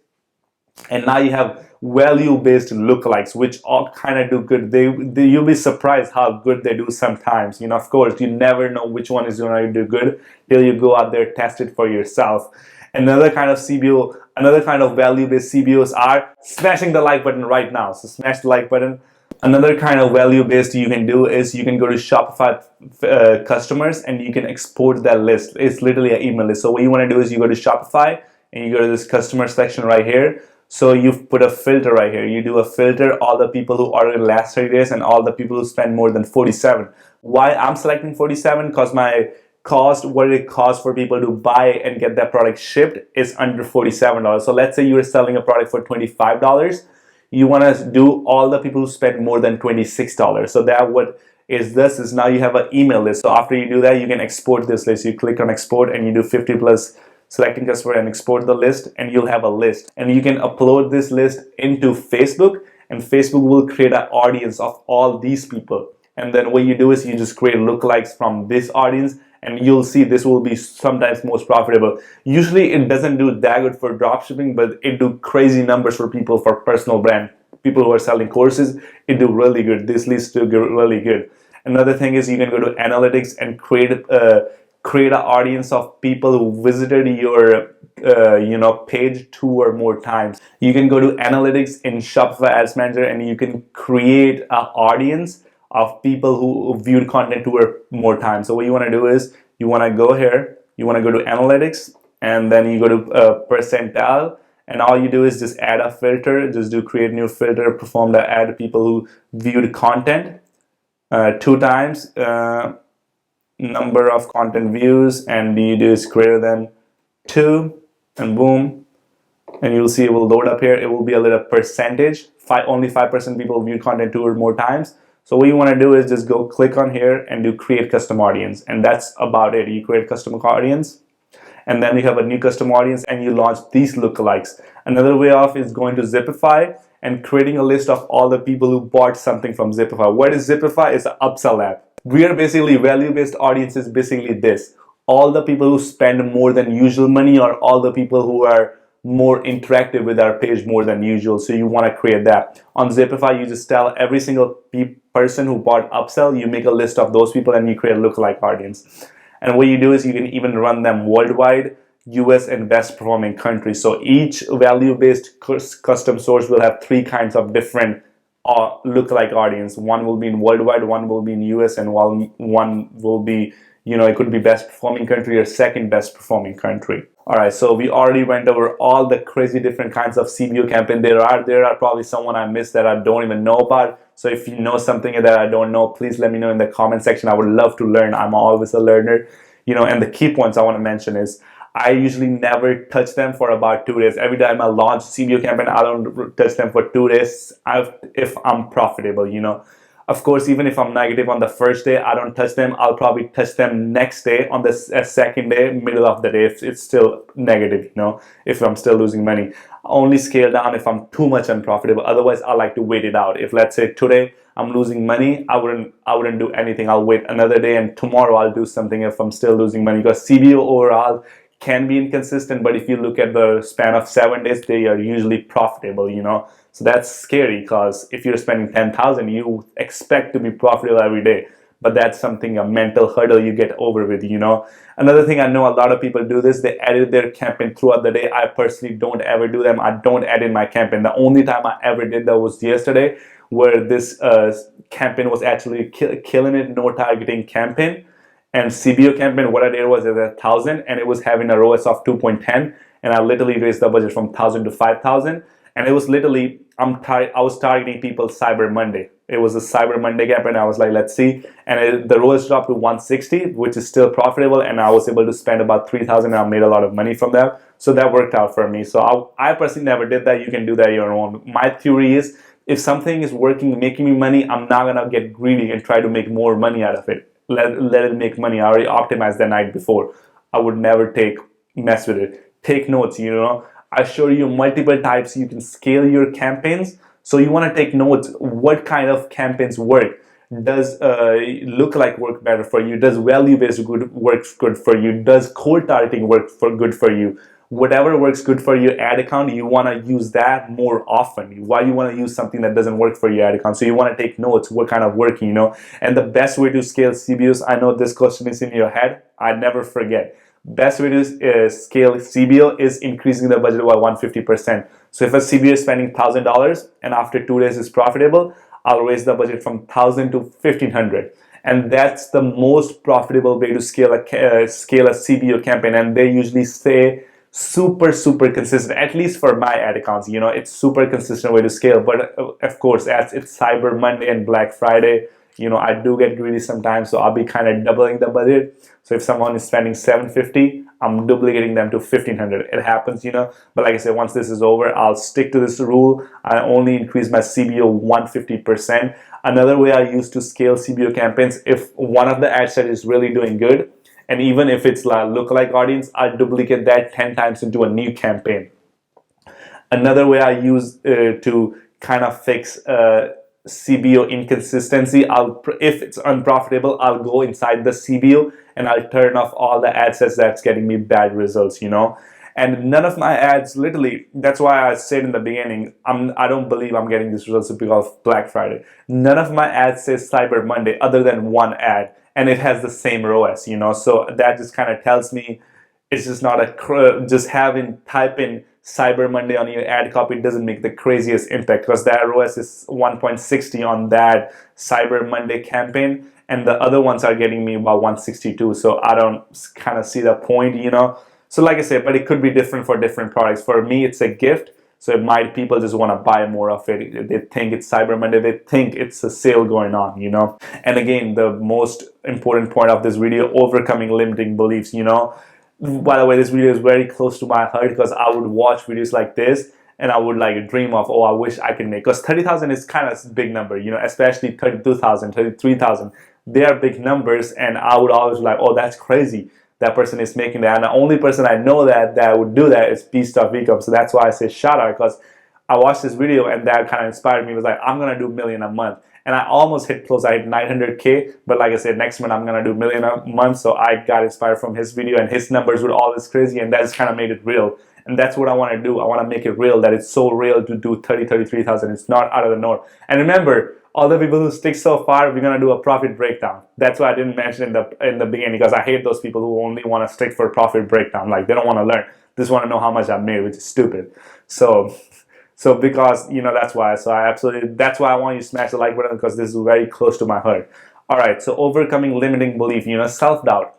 And now you have value-based lookalikes, which all kind of do good. You'll be surprised how good they do sometimes. You know, of course, you never know which one is going to do good till you go out there, test it for yourself. Another kind of CBO, another kind of value-based CBOs are smashing the like button right now. So smash the like button. Another kind of value-based you can do is you can go to Shopify customers, and you can export that list. It's literally an email list. So what you want to do is you go to Shopify and you go to this customer section right here. So you put a filter right here. You do a filter, all the people who ordered last 30 days and all the people who spend more than 47. Why I'm selecting 47? Because my what it costs for people to buy and get that product shipped is under $47. So let's say you're selling a product for $25. You want to do all the people who spend more than $26. So that what is this is now you have an email list. So after you do that, you can export this list. You click on export and you do 50 plus selecting customer and export the list, and you'll have a list. And you can upload this list into Facebook, and Facebook will create an audience of all these people. And then what you do is you just create lookalikes from this audience, and you'll see this will be sometimes most profitable. Usually it doesn't do that good for dropshipping, but it do crazy numbers for people for personal brand. People who are selling courses, it do really good. This list do really good. Another thing is you can go to analytics and create an audience of people who visited your page 2 or more times. You can go to analytics in Shopify Ads Manager, and you can create an audience of people who viewed content 2 or more times. So what you want to do is you want to go here, you want to go to analytics, and then you go to percentile, and all you do is just add a filter. Just do create new filter, perform the ad people who viewed content 2 times, number of content views, and you do is greater than 2, and boom, and you'll see it will load up here. It will be a little percentage. Only 5% people view content 2 or more times. So what you want to do is just go click on here and do create custom audience, and that's about it. You create custom audience, and then you have a new custom audience, and you launch these lookalikes. Another way off is going to Zipify and creating a list of all the people who bought something from Zipify. What is Zipify? It's an upsell app. We are basically value-based audiences, basically this. All the people who spend more than usual money, or all the people who are more interactive with our page more than usual. So you want to create that. On Zipify, you just tell every single person who bought upsell, you make a list of those people and you create a lookalike audience. And what you do is you can even run them worldwide, US, and best performing countries. So each value-based custom source will have 3 kinds of different lookalike audience. One will be in worldwide, one will be in US, and one will be, it could be best performing country or second best performing country. Alright, so we already went over all the crazy different kinds of CBO campaign. There are probably someone I missed that I don't even know about. So if you know something that I don't know, please let me know in the comment section. I would love to learn. I'm always a learner. And the key points I want to mention is I usually never touch them for about 2 days. Every time I launch CBO campaign, I don't touch them for 2 days if I'm profitable, Of course, even if I'm negative on the first day, I don't touch them. I'll probably touch them next day, on the second day, middle of the day, if it's still negative, if I'm still losing money. I only scale down if I'm too much unprofitable. Otherwise, I like to wait it out. If let's say today I'm losing money, I wouldn't do anything. I'll wait another day, and tomorrow I'll do something if I'm still losing money. Because CBO overall can be inconsistent, but if you look at the span of 7 days, they are usually profitable, So that's scary, because if you're spending 10,000, you expect to be profitable every day. But that's something, a mental hurdle you get over with, Another thing, I know a lot of people do this, they edit their campaign throughout the day. I personally don't ever do them. I don't edit my campaign. The only time I ever did that was yesterday, where this campaign was actually killing it, no targeting campaign. And CBO campaign, what I did was at 1,000, and it was having a ROAS of 2.10, and I literally raised the budget from 1,000 to 5,000, and it was literally, I was targeting people Cyber Monday. It was a Cyber Monday campaign. I was like, let's see, and the ROAS dropped to 160, which is still profitable, and I was able to spend about 3,000, and I made a lot of money from that, so that worked out for me. So I personally never did that. You can do that on your own. My theory is, if something is working, making me money, I'm not gonna get greedy and try to make more money out of it. Let it make money. I already optimized the night before. I would never mess with it. Take notes, I show you multiple types you can scale your campaigns. So you want to take notes. What kind of campaigns work? Does lookalike work better for you? Does value-based works good for you? Does cold targeting work good for you? Whatever works good for your ad account, you want to use that more often. Why you want to use something that doesn't work for your ad account? So you want to take notes, what kind of working, And the best way to scale CBOs, I know this question is in your head, I never forget. Best way to scale CBO is increasing the budget by 150%. So if a CBO is spending $1,000 and after 2 days is profitable, I'll raise the budget from 1,000 to 1,500. And that's the most profitable way to scale a CBO campaign. And they usually say super consistent, at least for my ad accounts. It's super consistent way to scale. But of course, as it's Cyber Monday and Black Friday, You know, I do get greedy sometimes, so I'll be kind of doubling the budget. So if someone is spending $750, I'm duplicating them to $1,500. It happens, you know. But like I said, once this is over, I'll stick to this rule. I only increase my CBO 150%. Another way I use to scale CBO campaigns, if one of the ad set is really doing good, and even if it's like lookalike audience, I'll duplicate that 10 times into a new campaign. Another way I use to kind of fix CBO inconsistency, if it's unprofitable, I'll go inside the CBO and I'll turn off all the ad sets that's getting me bad results, you know. And none of my ads, literally, that's why I said in the beginning, I don't believe I'm getting these results because of Black Friday. None of my ads says Cyber Monday other than one ad, and it has the same ROAS, you know. So that just kind of tells me it's just not just type in Cyber Monday on your ad copy doesn't make the craziest impact, because that ROAS is 1.60 on that Cyber Monday campaign, and the other ones are getting me about 162. So I don't kind of see the point, you know. So like I said, but it could be different for different products. For me, it's a gift. So people just want to buy more of it. They think it's Cyber Monday. They think it's a sale going on, you know. And again, the most important point of this video, overcoming limiting beliefs, you know. By the way, this video is very close to my heart because I would watch videos like this and I would like dream of, oh, I wish I could make, because 30,000 is kind of a big number, you know, especially 32,000, 33,000. They are big numbers, and I would always be like, oh, that's crazy. That person is making that, and the only person I know that would do that is P-Stuff-Ecom. So that's why I say shout out, because I watched this video and that kind of inspired me. It was like, I'm gonna do $1 million a month, and I almost hit close. I hit 900K, but like I said, next month I'm gonna do $1 million a month. So I got inspired from his video, and his numbers were always crazy, and that's kind of made it real. And that's what I want to do. I want to make it real, that it's so real to do 33,000. It's not out of the norm. And remember, all the people who stick so far, we're gonna do a profit breakdown. That's why I didn't mention in the beginning, because I hate those people who only want to stick for profit breakdown. Like, they don't want to learn. They just want to know how much I made, which is stupid. So because, you know, that's why. So that's why I want you to smash the like button, because this is very close to my heart. All right. So overcoming limiting belief, you know, self-doubt.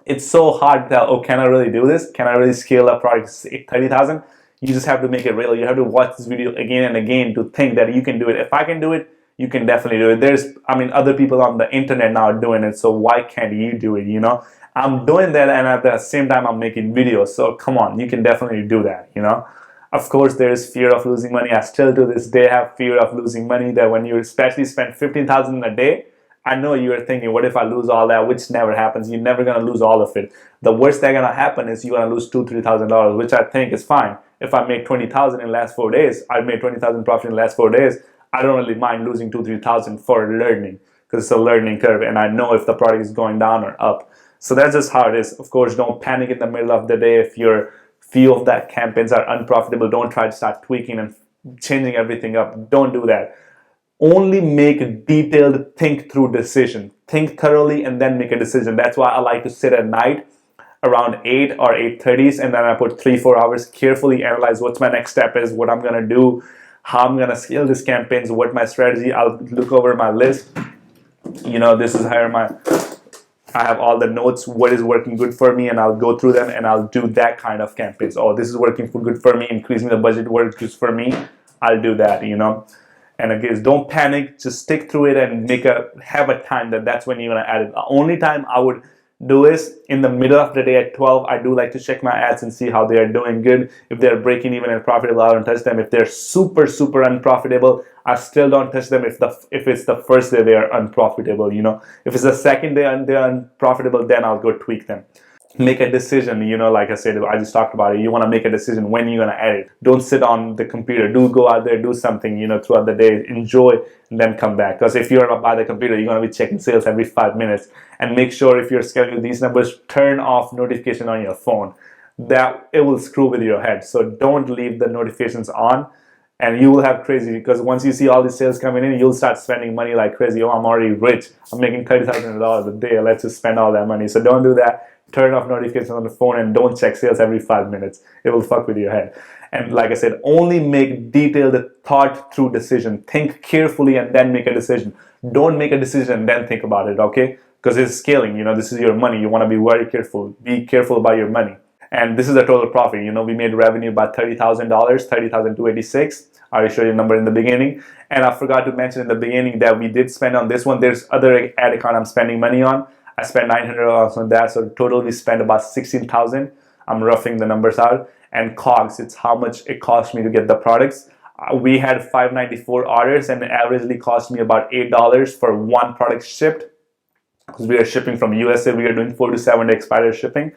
It's so hard to tell, oh, can I really do this? Can I really scale up products to 30,000? You just have to make it real. You have to watch this video again and again to think that you can do it. If I can do it, you can definitely do it. Other people on the internet now are doing it, so why can't you do it, you know? I'm doing that, and at the same time, I'm making videos, so come on, you can definitely do that, you know? Of course, there is fear of losing money. I still to this day have fear of losing money, that when you especially spend $15,000 in a day, I know you are thinking, what if I lose all that? Which never happens. You're never going to lose all of it. The worst that's going to happen is you're going to lose $2,000, $3,000, which I think is fine. If I make $20,000 in the last 4 days, I made $20,000 profit in the last 4 days, I don't really mind losing $2,000, $3,000 for learning, because it's a learning curve, and I know if the product is going down or up. So that's just how it is. Of course, don't panic in the middle of the day if your few of that campaigns are unprofitable. Don't try to start tweaking and changing everything up. Don't do that. Only make a detailed, think through decision. Think thoroughly and then make a decision. That's why I like to sit at night around 8 or 8:30, and then I put 3-4 hours, carefully analyze what's my next step is, what I'm gonna do, how I'm gonna scale this campaigns, what my strategy. I'll look over my list. You know, this is how I have all the notes, what is working good for me, and I'll go through them and I'll do that kind of campaigns. Oh, this is working good for me, increasing the budget works for me, I'll do that, you know. And again, don't panic, just stick through it and have a time that's when you're gonna add it. The only time I would do is in the middle of the day at 12. I do like to check my ads and see how they are doing good. If they're breaking even and profitable, I don't touch them. If they're super unprofitable, I still don't touch them if it's the first day they are unprofitable, you know. If it's the second day and they're unprofitable, then I'll go tweak them. Make a decision, you know, like I said, I just talked about it. You want to make a decision when you're going to edit. Don't sit on the computer. Do go out there, do something, you know, throughout the day, enjoy, and then come back. Because if you're by the computer, you're going to be checking sales every 5 minutes. And make sure if you're scaling these numbers, turn off notification on your phone. That it will screw with your head. So don't leave the notifications on, and you will have crazy, because once you see all these sales coming in, you'll start spending money like crazy. Oh, I'm already rich. I'm making $30,000 a day. Let's just spend all that money. So don't do that. Turn off notifications on the phone and don't check sales every 5 minutes. It will fuck with your head. And like I said, only make detailed, thought through decision. Think carefully and then make a decision. Don't make a decision and then think about it, okay? Because it's scaling, you know, this is your money. You want to be very careful. Be careful about your money. And this is the total profit. You know, we made revenue about $30,000, $30,286. I already showed you a number in the beginning. And I forgot to mention in the beginning that we did spend on this one. There's other ad account I'm spending money on. I spent $900 on that, so total we spent about $16,000. I'm roughing the numbers out. And COGS, it's how much it cost me to get the products. We had 594 orders, and it averagely cost me about $8 for one product shipped. Because we are shipping from USA, we are doing 4 to 7 day expired shipping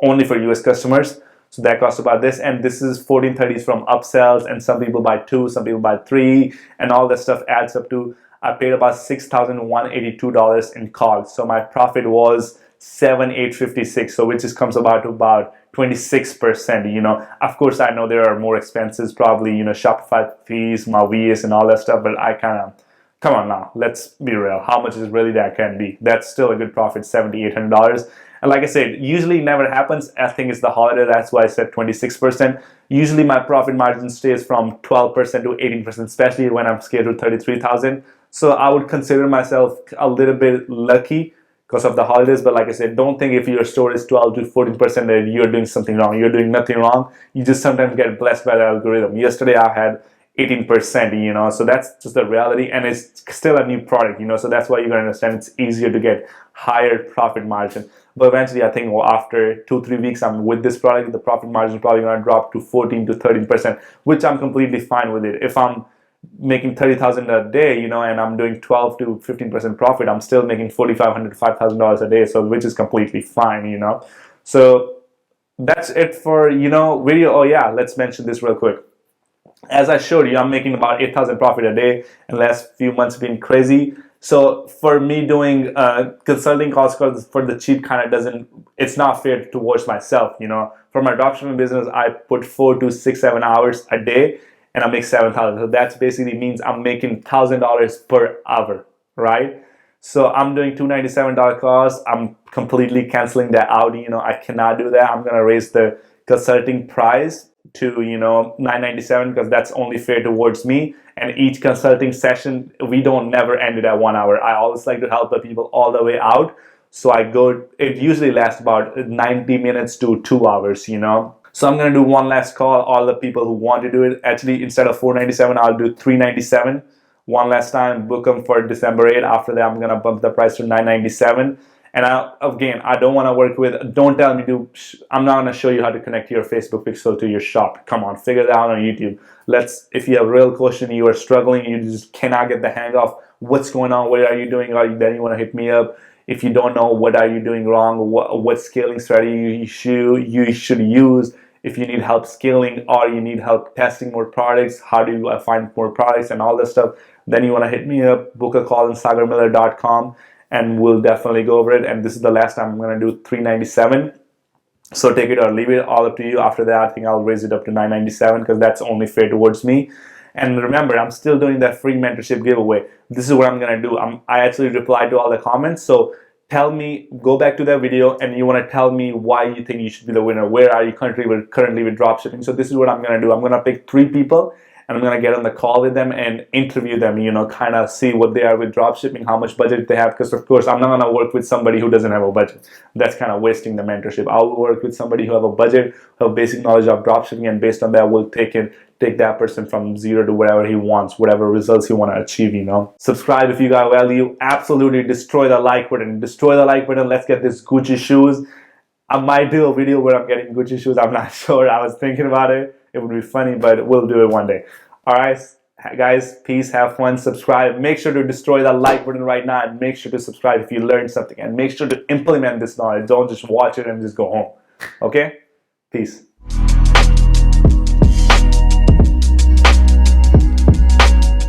only for US customers. So that costs about this, and this is 1430s from upsells, and some people buy 2, some people buy 3, and all that stuff adds up to, I paid about $6,182 in COGS. So my profit was $7,856, so which is comes about to about 26%. You know, of course I know there are more expenses, probably, you know, Shopify fees, my VS and all that stuff, but I kind of, come on now, let's be real. How much is really that can be? That's still a good profit, $7,800. And like I said, usually never happens. I think it's the holiday, that's why I said 26%. Usually my profit margin stays from 12% to 18%, especially when I'm scaled to 33,000. So I would consider myself a little bit lucky because of the holidays. But like I said, don't think if your store is 12 to 14% that you're doing something wrong. You're doing nothing wrong. You just sometimes get blessed by the algorithm. Yesterday I had 18%, you know, so that's just the reality, and it's still a new product, you know, so that's why you gotta understand it's easier to get higher profit margin. But eventually, I think, well, after 2-3 weeks I'm with this product, the profit margin is probably gonna drop to 14 to 13%, which I'm completely fine with it. If I'm making 30,000 a day, you know, and I'm doing 12 to 15% profit, I'm still making $4,500 to $5,000 a day, so which is completely fine, you know. So that's it for, you know, video. Oh yeah, let's mention this real quick. As I showed you, I'm making about 8,000 profit a day, and the last few months been crazy. So for me doing consulting costs for the cheap kind of doesn't, it's not fair towards myself, you know. For my dropshipping business, I put 4 to 6, 7 hours a day, and I make 7,000. So that basically means I'm making $1,000 per hour, right? So I'm doing $297 cost. I'm completely canceling that out. You know, I cannot do that. I'm gonna raise the consulting price to, you know, $997 because that's only fair towards me. And each consulting session, we don't never end it at 1 hour. I always like to help the people all the way out. So I go, it usually lasts about 90 minutes to 2 hours, you know. So I'm gonna do one last call. All the people who want to do it, actually instead of $497, I'll do $397. One last time, book them for December 8th. After that, I'm gonna bump the price to $997. And again, I don't want to work with, don't tell me to, I'm not going to show you how to connect your Facebook pixel to your shop. Come on, figure that out on YouTube. If you have a real question, you are struggling, you just cannot get the hang of what's going on, what are you doing, then you want to hit me up. If you don't know what are you doing wrong, what scaling strategy you should use, if you need help scaling or you need help testing more products, how do I find more products and all this stuff, then you want to hit me up, book a call on sagarmiller.com. And we'll definitely go over it. And this is the last time I'm going to do $397. So take it or leave it, all up to you. After that, I think I'll raise it up to $997 because that's only fair towards me. And remember, I'm still doing that free mentorship giveaway. This is what I'm going to do. I actually replied to all the comments. So tell me, go back to that video, and you want to tell me why you think you should be the winner. Where are you currently with dropshipping? So this is what I'm going to do. I'm going to pick 3 people, and I'm going to get on the call with them and interview them, you know, kind of see what they are with dropshipping, how much budget they have, because of course I'm not going to work with somebody who doesn't have a budget. That's kind of wasting the mentorship. I'll work with somebody who have a budget, who have basic knowledge of dropshipping, and based on that we'll take that person from 0 to whatever he wants, whatever results he want to achieve, you know. Subscribe if you got value. Absolutely destroy the like button. Destroy the like button. Let's get this Gucci shoes. I might do a video where I'm getting Gucci shoes. I'm not sure. I was thinking about it. It would be funny, but we'll do it one day. All right, guys, peace, have fun, subscribe. Make sure to destroy that like button right now, and make sure to subscribe if you learned something, and make sure to implement this knowledge. Don't just watch it and just go home. Okay? Peace.